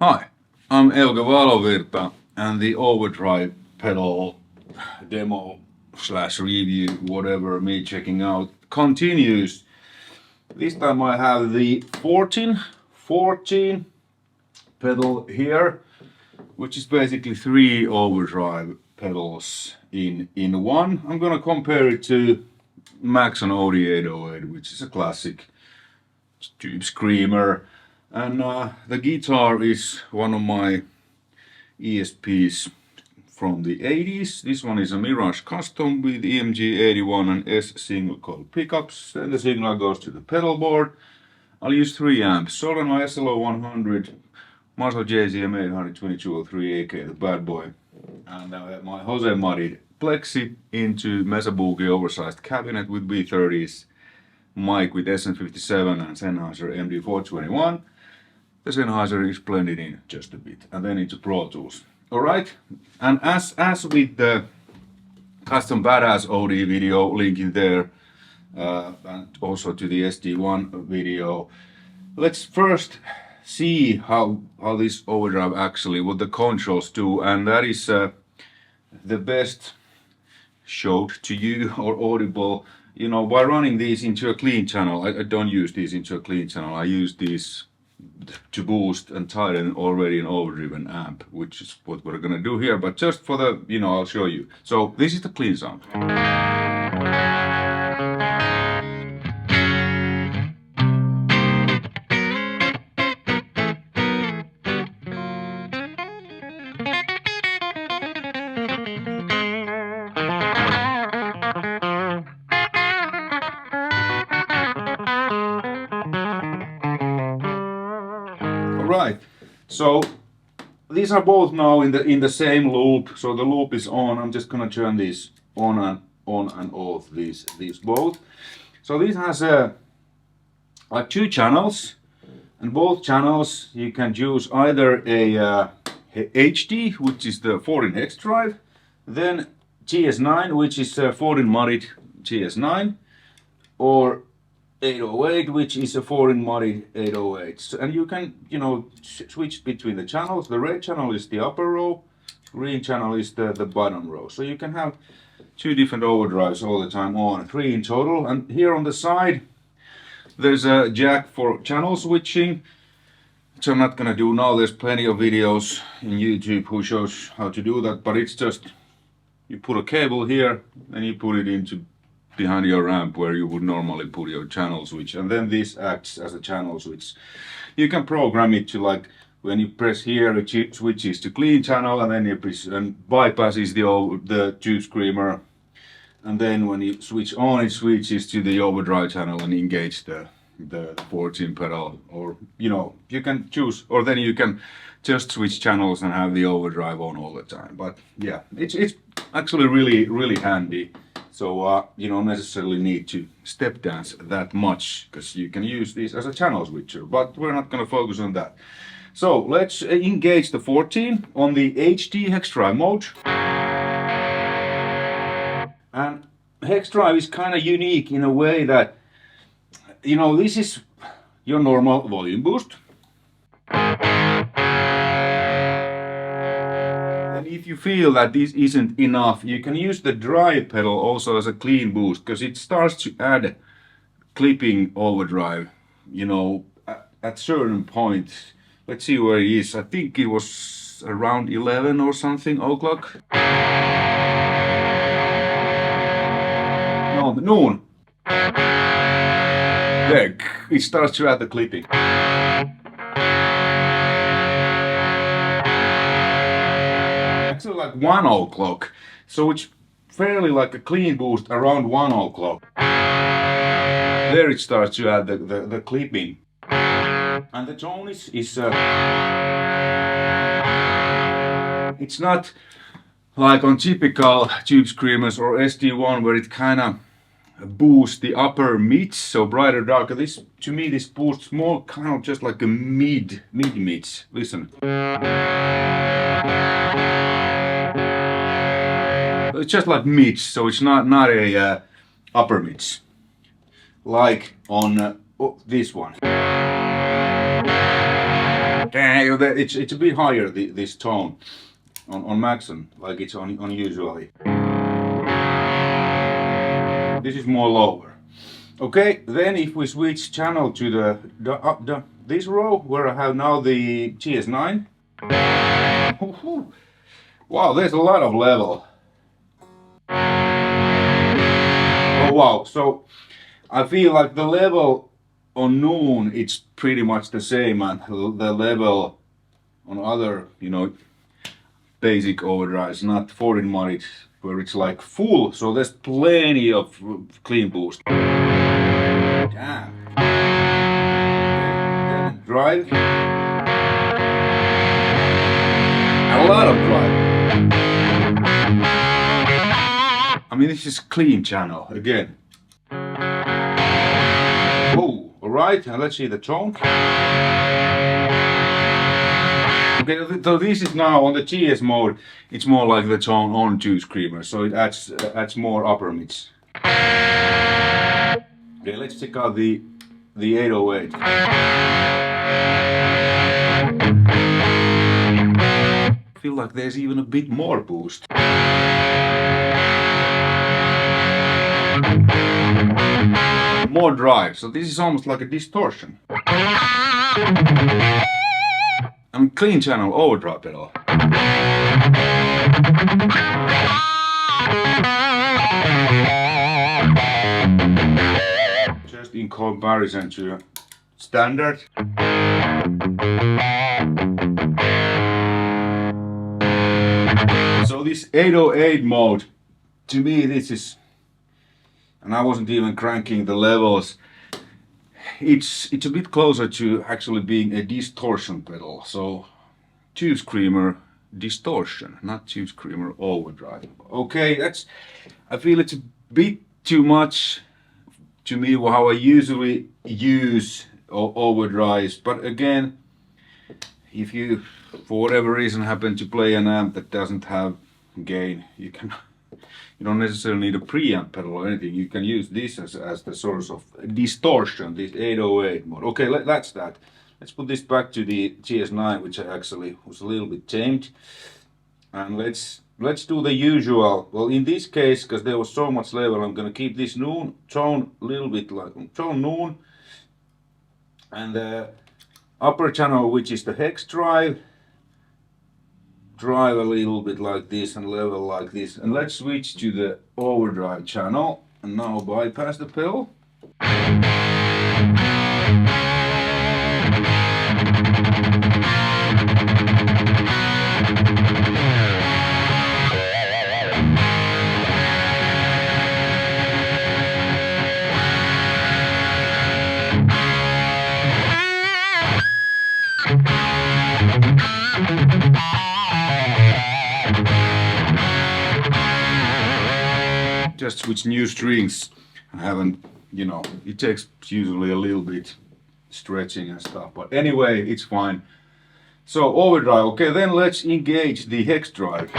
Hi, I'm Euge Valovirta, and the Overdrive pedal demo slash review, whatever me checking out, continues. This time I have the Fortin pedal here, which is basically 3 Overdrive pedals in one. I'm gonna compare it to Maxon OD808, which is a classic tube screamer. And the guitar is one of my ESPs from the 80s. This one is a Mirage Custom with EMG 81 and S single coil pickups. Then the signal goes to the pedal board. I'll use 3 amps. Soldano SLO-100, Marshall JCM 82203 AK, the bad boy. And my Jose modded Plexi into Mesa Boogie oversized cabinet with B30s, mic with SM57 and Sennheiser MD421. The Sennheiser is blended in just a bit, and then into Pro Tools. Alright, and as with the custom badass OD video, link in there, and also to the SD1 video, let's first see how this overdrive actually, what the controls do, and that is the best showed to you or audible, you know, by running these into a clean channel. I don't use these into a clean channel. I use these to boost and tighten already an overdriven amp, which is what we're gonna do here, but just for the, you know, I'll show you. So this is the clean sound. Right, so these are both now in the same loop. So the loop is on. I'm just gonna turn these on and off these both. So this has like 2 channels, and both channels you can choose either a HD, which is the Fortin hex drive, then GS9, which is a Fortin modded GS9, or 808, which is a Fortin modded 808. And you can, you know, switch between the channels. The red channel is the upper row, green channel is the bottom row. So you can have 2 different overdrives all the time on, 3 in total. And here on the side, there's a jack for channel switching, which I'm not gonna do now. There's plenty of videos in YouTube who shows how to do that, but it's just, you put a cable here and you put it into behind your amp where you would normally put your channel switch, and then this acts as a channel switch. You can program it to, like, when you press here it switches to clean channel, and then you press and bypasses the tube screamer, and then when you switch on it switches to the overdrive channel and engage the Fortin pedal. Or, you know, you can choose, or then you can just switch channels and have the overdrive on all the time. But yeah, it's actually really handy. So you don't necessarily need to step dance that much, because you can use this as a channel switcher, but we're not going to focus on that. So let's engage the Fortin on the HD hex drive mode. And hex drive is kind of unique in a way that, you know, this is your normal volume boost. And if you feel that this isn't enough, you can use the drive pedal also as a clean boost, because it starts to add clipping overdrive, you know, at certain point. Let's see where it is. I think it was around 11 or something o'clock. No, noon. There, it starts to add the clipping. Actually like 1 o'clock, so it's fairly like a clean boost around 1 o'clock. There it starts to add the clipping. And the tone is it's not like on typical tube screamers or SD1 where it kind of boosts the upper mids, so brighter, darker. This, to me, this boosts more kind of just like a mid mids. Listen. It's just like mids, so it's not a upper mids, like on this one. It's a bit higher, this tone on Maxon, like it's on usually. This is more lower. Okay, then if we switch channel to this row where I have now the GS9. Wow, there's a lot of level. Oh wow, so I feel like the level on Noon it's pretty much the same, and the level on other, you know, basic overdrives, not Fortin modded, where it's like full, so there's plenty of clean boost. Damn. Then drive. A lot of drive. I mean, this is clean channel again. Oh, alright, and let's see the tone. Okay, so this is now on the GS mode, it's more like the tone on two screamers, so it adds more upper mids. Okay, let's check out the 808. I feel like there's even a bit more boost. More drive, so this is almost like a distortion. I mean, clean channel overdrive pedal. Just in comparison to standard. So this 808 mode, to me this is, and I wasn't even cranking the levels, it's a bit closer to actually being a distortion pedal. So tube screamer distortion, not tube screamer overdrive. Okay, I feel it's a bit too much to me how I usually use overdrives, but again, if you for whatever reason happen to play an amp that doesn't have gain, you don't necessarily need a preamp pedal or anything. You can use this as the source of distortion, this 808 mode. Okay, that's that. Let's put this back to the GS9, which I actually was a little bit tamed. And let's do the usual. Well, in this case, because there was so much level, I'm gonna keep this Noon tone a little bit like tone Noon. And the upper channel, which is the hex drive a little bit like this and level like this, and let's switch to the overdrive channel and now bypass the pedal. Just switch new strings. I haven't, you know, it takes usually a little bit stretching and stuff, but anyway, it's fine. So overdrive, okay, then let's engage the hex drive.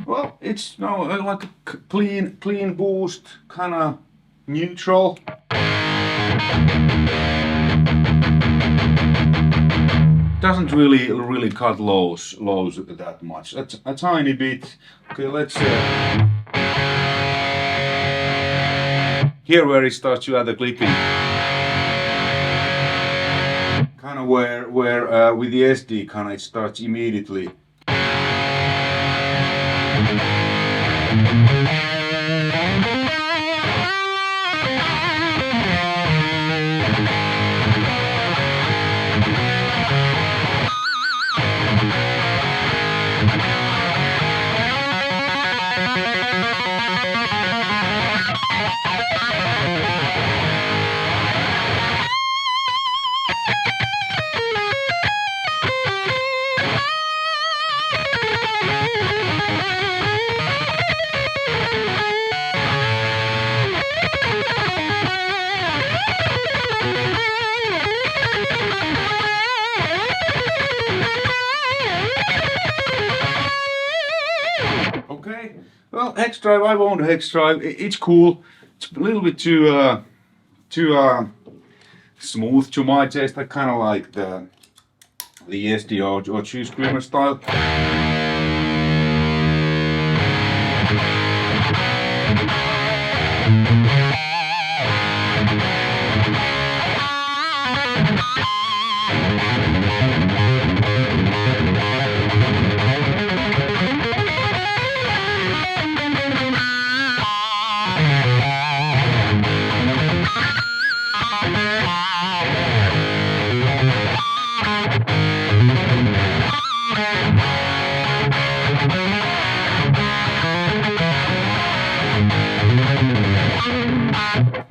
Well, it's now like a clean boost, kind of neutral. Doesn't really cut lows that much. That's a tiny bit. Okay, let's here where it starts to add the clipping. Kind of where with the SD kind of it starts immediately. Okay, well, hex drive, I own a hex drive. It's cool. It's a little bit too smooth to my taste. I kind of like the SD or True Screamer style.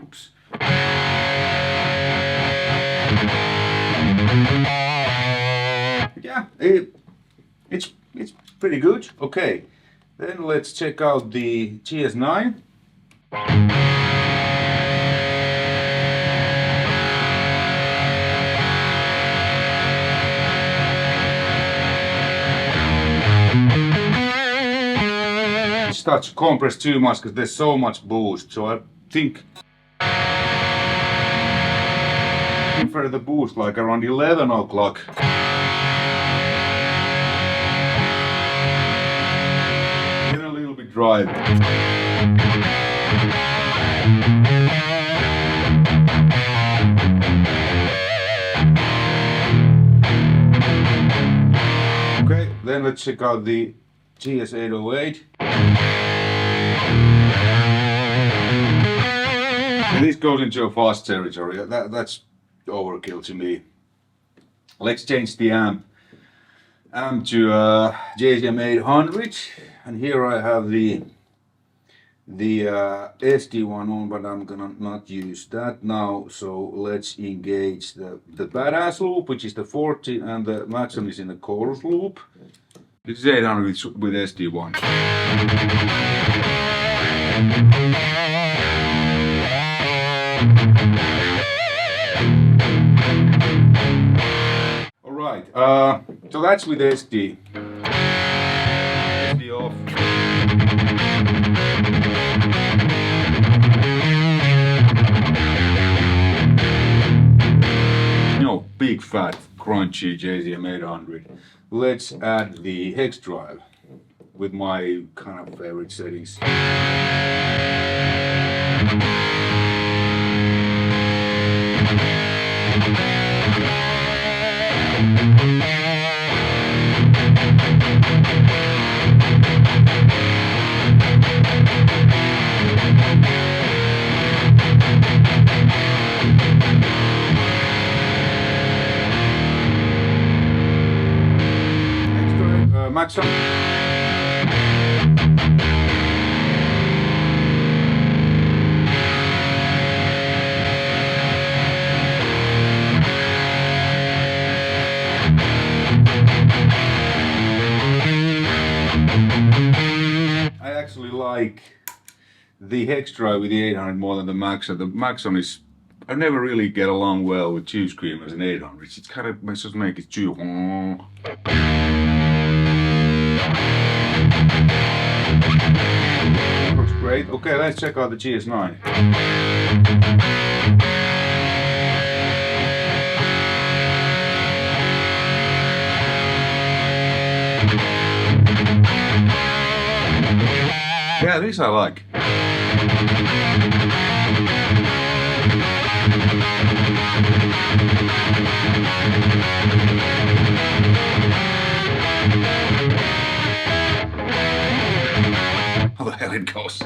Oops. Yeah, it's pretty good. Okay, then let's check out the GS9. It starts to compress too much because there's so much boost, so I think I prefer the boost like around 11 o'clock. Then a little bit dry. Okay, then let's check out the GS808. And this goes into a fast territory. That's overkill to me. Let's change the amp to JCM 800, and here I have the SD one on, but I'm gonna not use that now. So let's engage the badass loop, which is the Fortin, and the Maxon is in the chorus loop. This is 800 with SD1. Alright, so that's with SD. SD off. No, big fat crunchy JCM 800. Let's add the hex drive with my kind of favorite settings. Maxon. I actually like the hex drive with the 800 more than the Maxon. The Maxon is, I never really get along well with True Screamers and 800s. It's kind of, let's just make it too. Looks great. Okay, let's check out the GS9. Yeah, this I like. How the hell it goes.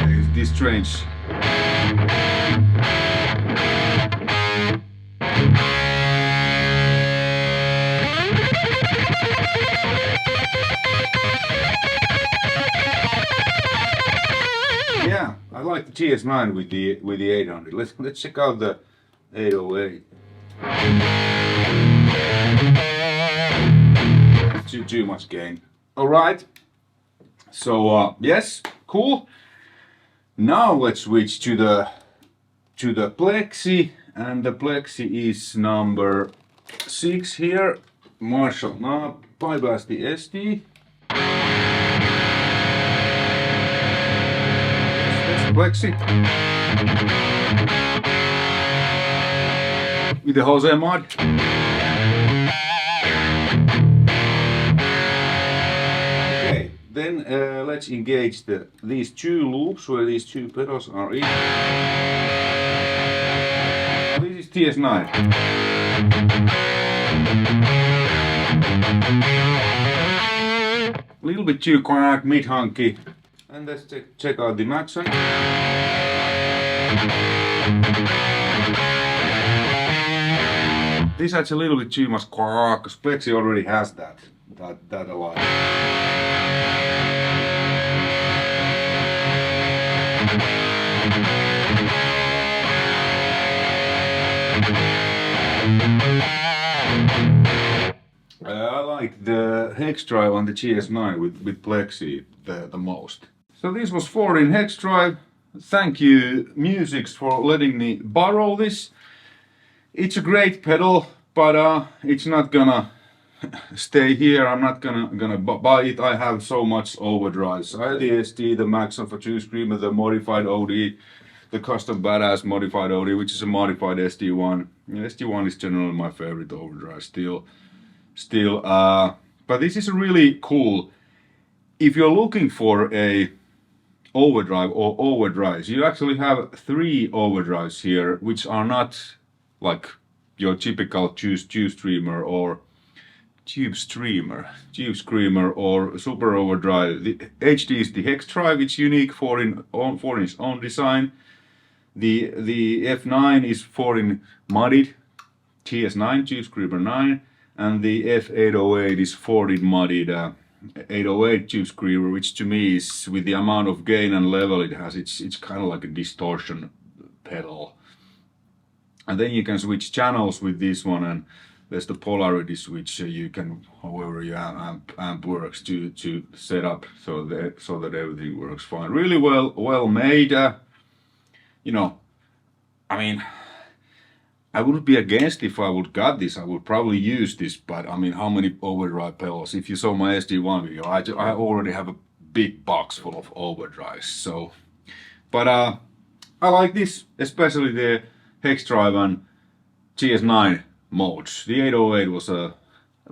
It's this strange. Yeah, I like the GS9 with the 800. Let's check out the 808. Too much gain. All right. So yes, cool. Now let's switch to the Plexi, and the Plexi is number 6 here. Marshall knob, bypass the SD. Plexi with the Jose mod. Okay, then let's engage these two loops where these two pedals are in. Now this is TS9. A little bit too quiet, mid-hunky. And let's check out the Maxon. This adds a little bit too much quark, because Plexi already has that alive. I like the hex drive on the GS9 with Plexi the most. So this was Fortin hex drive. Thank you Musics for letting me borrow this. It's a great pedal, but it's not gonna stay here. I'm not gonna buy it. I have so much overdrives. I have the SD, the Maxon for 2 Screamer, the modified OD, the custom badass modified OD, which is a modified SD1. SD1 is generally my favorite overdrive still. But this is really cool. If you're looking for a overdrive or overdrives, you actually have 3 overdrives here, which are not like your typical tube screamer or super overdrive. The HD is the hex drive. It's unique for its own design. The F9 is Fortin modded TS9 tube screamer 9. And the F808 is Fortin modded 808 tube screamer, which to me is, with the amount of gain and level it has, it's kind of like a distortion pedal. And then you can switch channels with this one, and there's the polarity switch, you can, however your amp works, to set up so that everything works fine. Really well made. You know, I mean, I wouldn't be against if I would got this. I would probably use this, but I mean, how many overdrive pedals? If you saw my SD1 video, I already have a big box full of overdrives. So, but I like this, especially the hex drive and GS9 modes. The 808 was a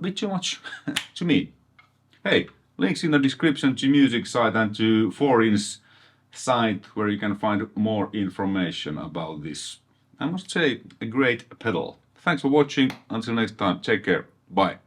bit too much to me. Hey, links in the description to music site and to Fortin's site where you can find more information about this. I must say, a great pedal. Thanks for watching. Until next time, take care. Bye.